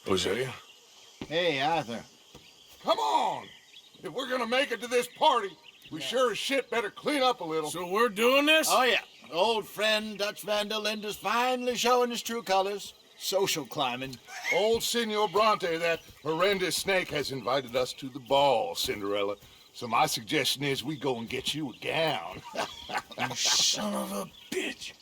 Hosea? Hey, Arthur. Come on! If we're gonna make it to this party, we sure as shit better clean up a little. So we're doing this? Oh, yeah. Old friend Dutch Van der Linde's finally showing his true colors. Social climbing. Old Senor Bronte, that horrendous snake, has invited us to the ball, Cinderella. So my suggestion is we go and get you a gown. You son of a bitch.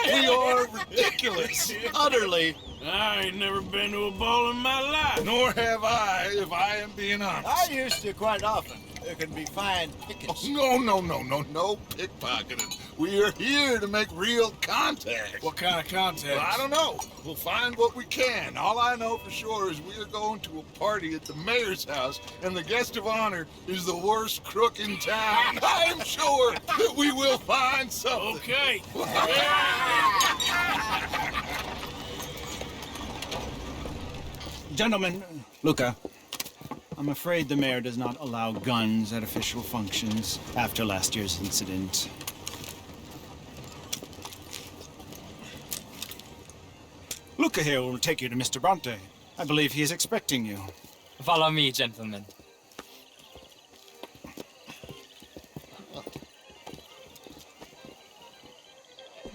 We are ridiculous. Utterly. I ain't never been to a ball in my life. Nor have I, if I am being honest. I used to quite often. There can be fine pickets. No pickpocketing. We are here to make real contact. What kind of contact? Well, I don't know. We'll find what we can. All I know for sure is we are going to a party at the mayor's house, and the guest of honor is the worst crook in town. I'm sure that we will find something. Okay. Gentlemen, Luca, I'm afraid the mayor does not allow guns at official functions after last year's incident. Luca here will take you to Mr. Bronte. I believe he is expecting you. Follow me, gentlemen.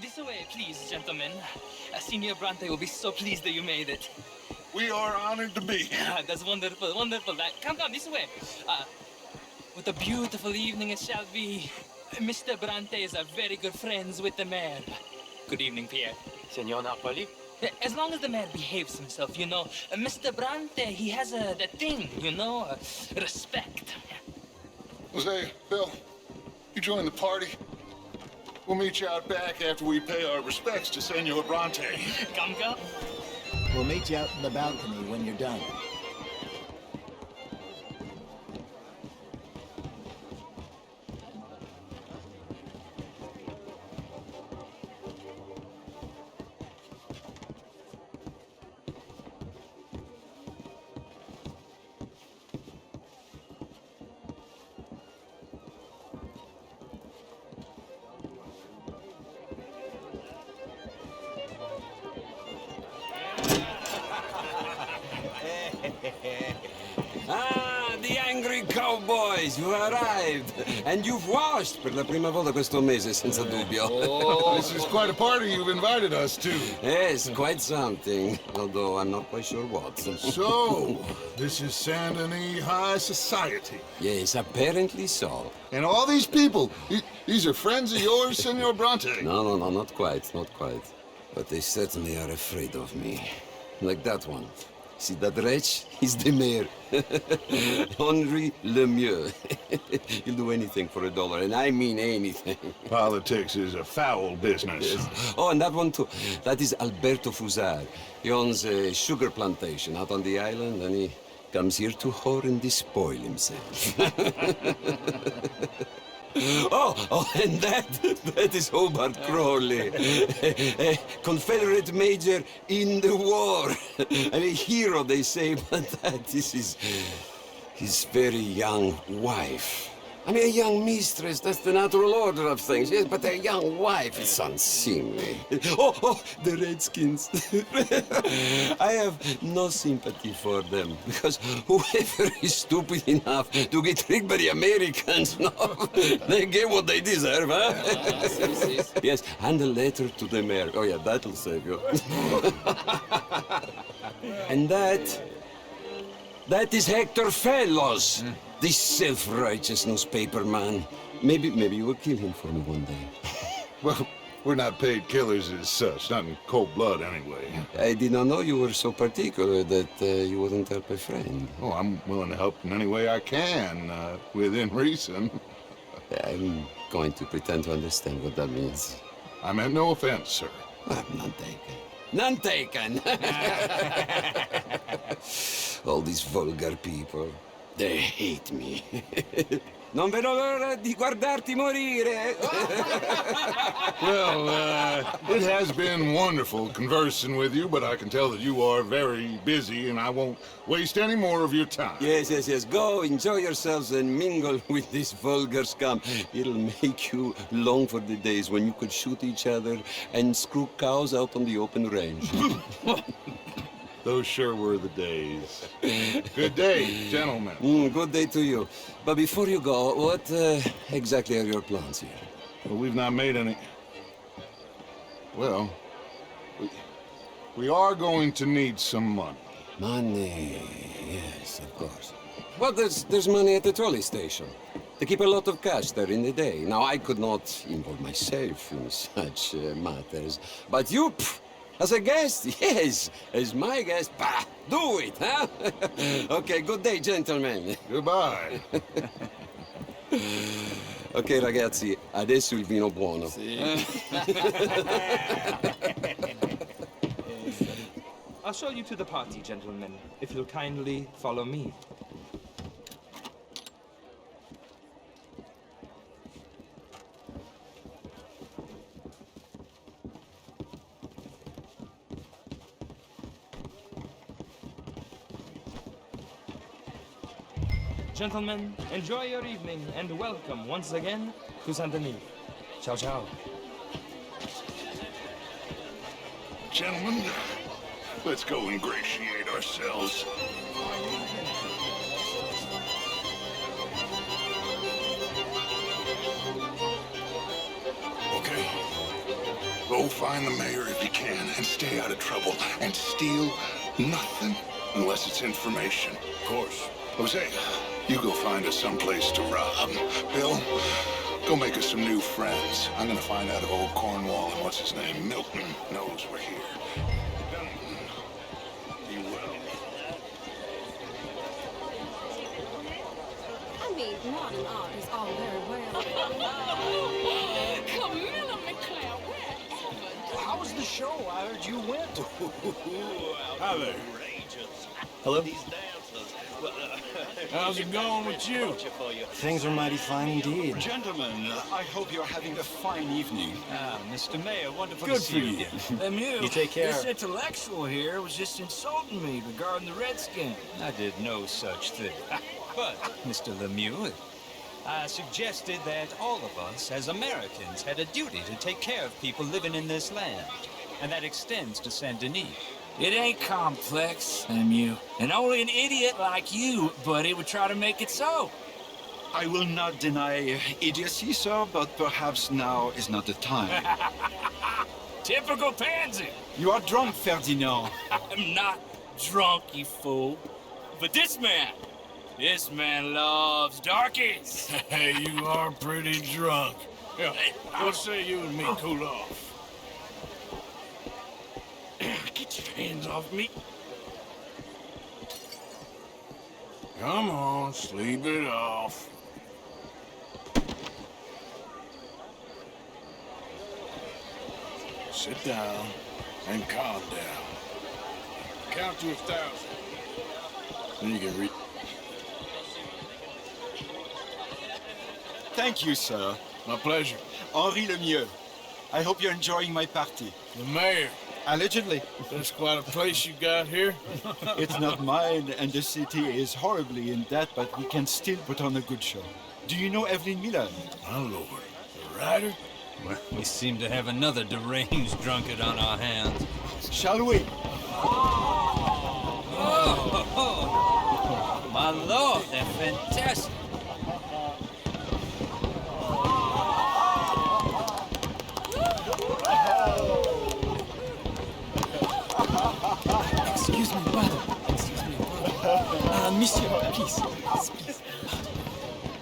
This way, please, gentlemen. Senior Bronte will be so pleased that you made it. We are honored to be here. That's wonderful, wonderful. Come, this way. What a beautiful evening it shall be. Mr. Bronte is very good friends with the mayor. Good evening, Pierre. Senor Napoli? As long as the mayor behaves himself, you know. Mr. Bronte, he has that thing, you know, respect. Jose, Bill, you join the party. We'll meet you out back after we pay our respects to Senor Bronte. Come. We'll meet you out in the balcony when you're done. Ah, the angry cowboys, you arrived. And you've washed per la prima volta questo mese, senza dubbio. Oh, this is quite a party you've invited us to. Yes, quite something. Although I'm not quite sure what. So, this is Saint Denis High Society. Yes, apparently so. And all these people, these are friends of yours, Senor Bronte? No, not quite, not quite. But they certainly are afraid of me. Like that one. See that wretch? He's the mayor. Henri Lemieux. He'll do anything for $1, and I mean anything. Politics is a foul business. Yes. Oh, and that one too. That is Alberto Fusar. He owns a sugar plantation out on the island, and he comes here to whore and despoil himself. Oh, and that is Hobart Crawley, a Confederate major in the war. And a hero, they say, but that is his very young wife. I mean, a young mistress, that's the natural order of things, yes, but a young wife, it's unseemly. Oh, the Redskins. I have no sympathy for them, because whoever is stupid enough to get tricked by the Americans, no, they get what they deserve, huh? Yes, and a letter to the mayor. Oh, yeah, that'll save you. And that is Hector Fellows. This self-righteous newspaper man. Maybe you will kill him for me one day. Well, we're not paid killers as such, not in cold blood anyway. I did not know you were so particular that you wouldn't help a friend. Oh, I'm willing to help in any way I can, within reason. I'm going to pretend to understand what that means. I meant no offense, sir. None taken. None taken! All these vulgar people. They hate me. Non vedo l'ora di guardarti morire. Well, it has been wonderful conversing with you, but I can tell that you are very busy, and I won't waste any more of your time. Yes, yes, yes. Go, enjoy yourselves, and mingle with this vulgar scum. It'll make you long for the days when you could shoot each other and screw cows out on the open range. Those sure were the days. Good day, gentlemen. Good day to you. But before you go, what exactly are your plans here? Well, we've not made any... Well, we are going to need some money. Money, yes, of course. Well, there's money at the trolley station. They keep a lot of cash there in the day. Now, I could not involve myself in such matters. But you, as a guest, yes, as my guest, bah, do it, huh? Okay, good day, gentlemen. Goodbye. Ok, ragazzi, adesso il vino buono. I'll show you to the party, gentlemen, if you'll kindly follow me. Gentlemen, enjoy your evening and welcome once again to Saint Denis. Ciao, ciao. Gentlemen, let's go ingratiate ourselves. Okay. Go find the mayor if you can and stay out of trouble and steal nothing unless it's information. Of course. Jose, you go find us someplace to rob. Bill, go make us some new friends. I'm gonna find out if old Cornwall and what's his name, Milton, knows we're here. You will. I mean, modern art is all very well. Camilla McClare, wherever. How was the show? I heard you went. Hi there. Hello? How's it going with you? Things are mighty fine indeed. Gentlemen, I hope you're having a fine evening. Mr. Mayor, wonderful Good to see for you you. again. Lemieux, You take care. this intellectual here was just insulting me regarding the Redskins. I did no such thing. But, Mr. Lemieux, I suggested that all of us, as Americans, had a duty to take care of people living in this land. And that extends to Saint Denis. It ain't complex, Lemieux. And only an idiot like you, buddy, would try to make it so. I will not deny idiocy, sir, but perhaps now is not the time. Typical pansy. You are drunk, Ferdinand. I'm not drunk, you fool. But this man loves darkies. Hey, you are pretty drunk. Yeah, what say you and me cool off? Get your hands off me. Come on, sleep it off. Sit down and calm down. Count to 1,000. Then you can read. Thank you, sir. My pleasure. Henri Lemieux. I hope you're enjoying my party. The mayor. Allegedly. That's quite a place you got here. It's not mine, and the city is horribly in debt, but we can still put on a good show. Do you know Evelyn Miller? My lord. The writer? Well, we seem to have another deranged drunkard on our hands. Shall we? Oh, my lord, they're fantastic. Excuse me, brother. Monsieur, please.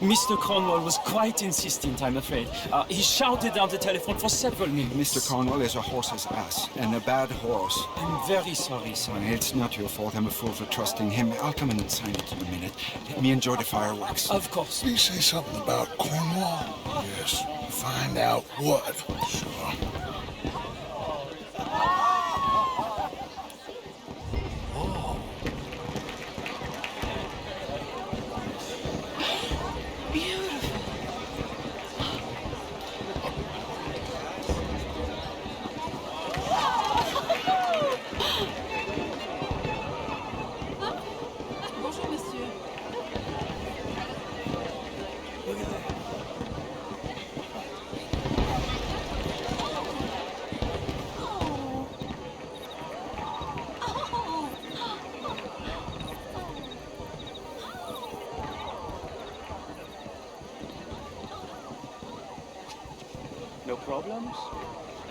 Mr. Cornwall was quite insistent, I'm afraid. He shouted down the telephone for several minutes. Mr. Cornwall is a horse's ass, and a bad horse. I'm very sorry, sir. It's not your fault. I'm a fool for trusting him. I'll come in and sign it in a minute. Let me enjoy the fireworks. Of course. Did you say something about Cornwall? Yes. Find out what. Sure. Beautiful.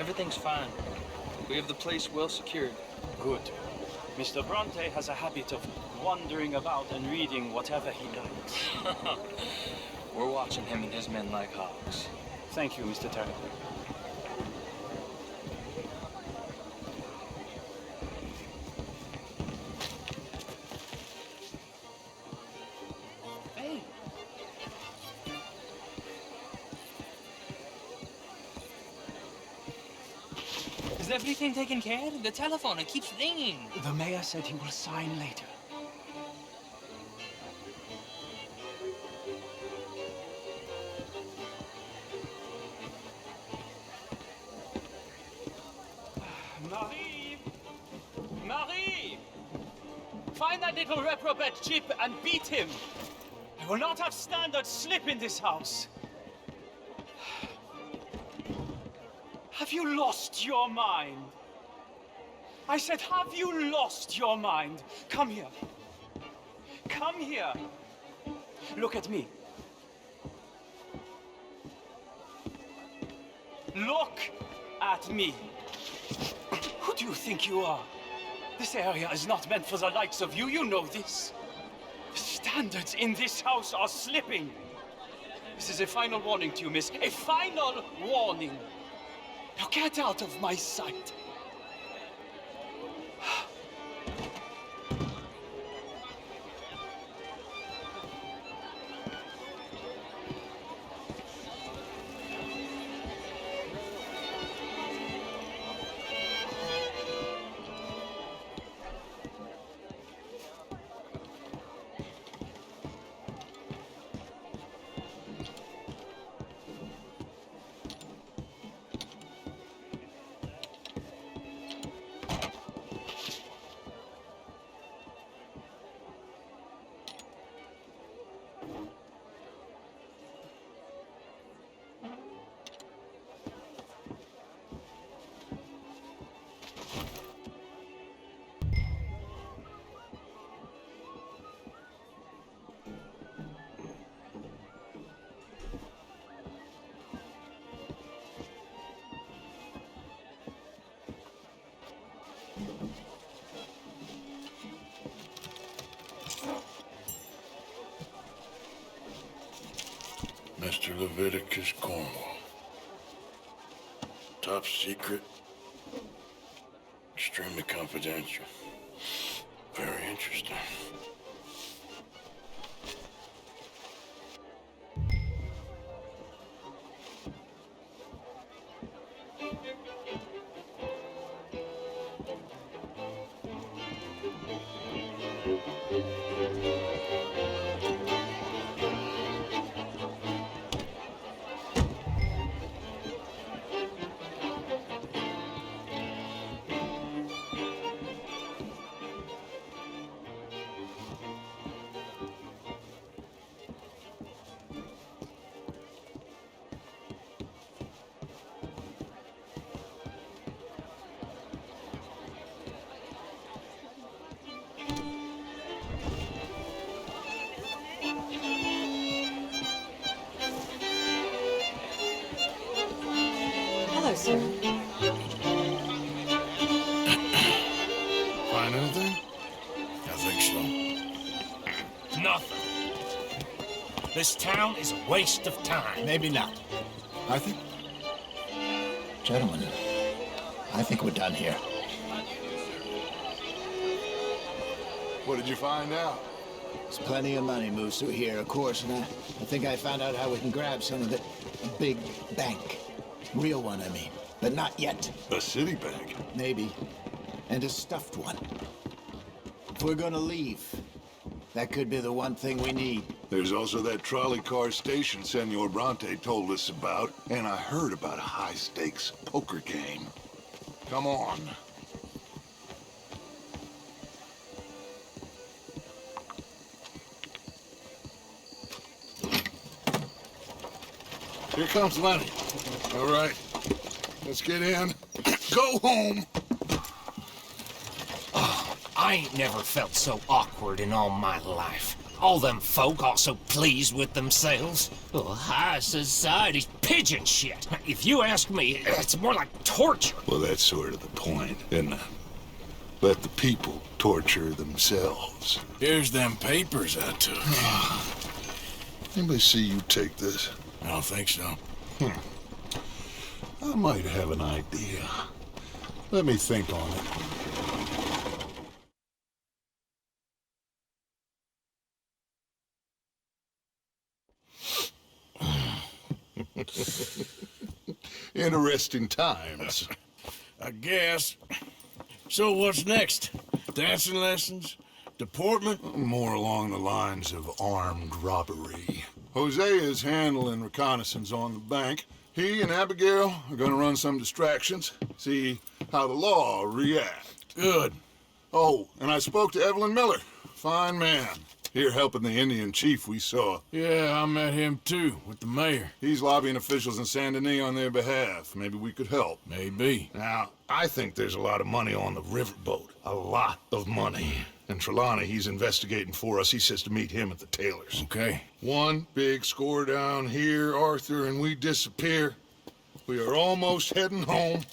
Everything's fine. We have the place well secured. Good. Mr. Bronte has a habit of wandering about and reading whatever he likes. We're watching him and his men like hawks. Thank you, Mr. Turner. Hey. Is everything taken care of? The telephone, it keeps ringing. The mayor said he will sign later. Marie! Marie! Find that little reprobate Chip and beat him! I will not have standards slip in this house. Have you lost your mind? I said, have you lost your mind? Come here. Come here. Look at me. Look at me. Who do you think you are? This area is not meant for the likes of you. You know this. The standards in this house are slipping. This is a final warning to you, miss. A final warning. Now get out of my sight. Mr. Leviticus Cornwall. Top secret. Extremely confidential. Very interesting. Hello, sir. Find anything? I think so. Nothing. This town is a waste of time. Maybe not. I think... Gentlemen, I think we're done here. What did you find out? There's plenty of money moves through here, of course, and I think I found out how we can grab some of it. A big bank. Real one, I mean. But not yet. A city bank? Maybe. And a stuffed one. If we're gonna leave, that could be the one thing we need. There's also that trolley car station Senor Bronte told us about, and I heard about a high-stakes poker game. Come on. Here comes Lenny. All right, let's get in. Go home. I ain't never felt so awkward in all my life. All them folk are so pleased with themselves. Oh, high society's pigeon shit. If you ask me, it's more like torture. Well, that's sort of the point, isn't it? Let the people torture themselves. Here's them papers I took. Anybody see you take this? I don't think so. I might have an idea. Let me think on it. Interesting times. I guess. So what's next? Dancing lessons? Deportment? More along the lines of armed robbery. Hosea is handling reconnaissance on the bank. He and Abigail are gonna run some distractions, see how the law react. Good. Oh, and I spoke to Evelyn Miller. Fine man. Here helping the Indian chief we saw. Yeah, I met him too, with the mayor. He's lobbying officials in Saint Denis on their behalf. Maybe we could help. Maybe. Now, I think there's a lot of money on the riverboat. A lot of money. And Trelawney, he's investigating for us. He says to meet him at the Taylor's. Okay. One big score down here, Arthur, and we disappear. We are almost heading home.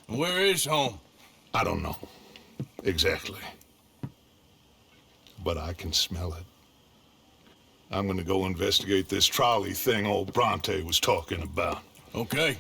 Where is home? I don't know. Exactly. But I can smell it. I'm gonna go investigate this trolley thing old Bronte was talking about. Okay.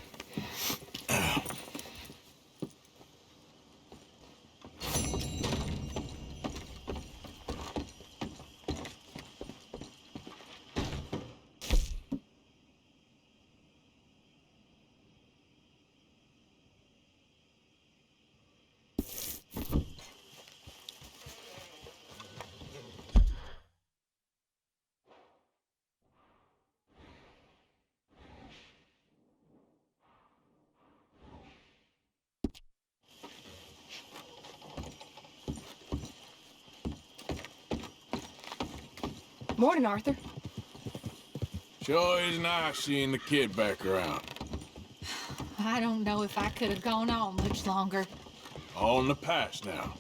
Morning, Arthur. Sure is nice seeing the kid back around. I don't know if I could have gone on much longer. All in the past now.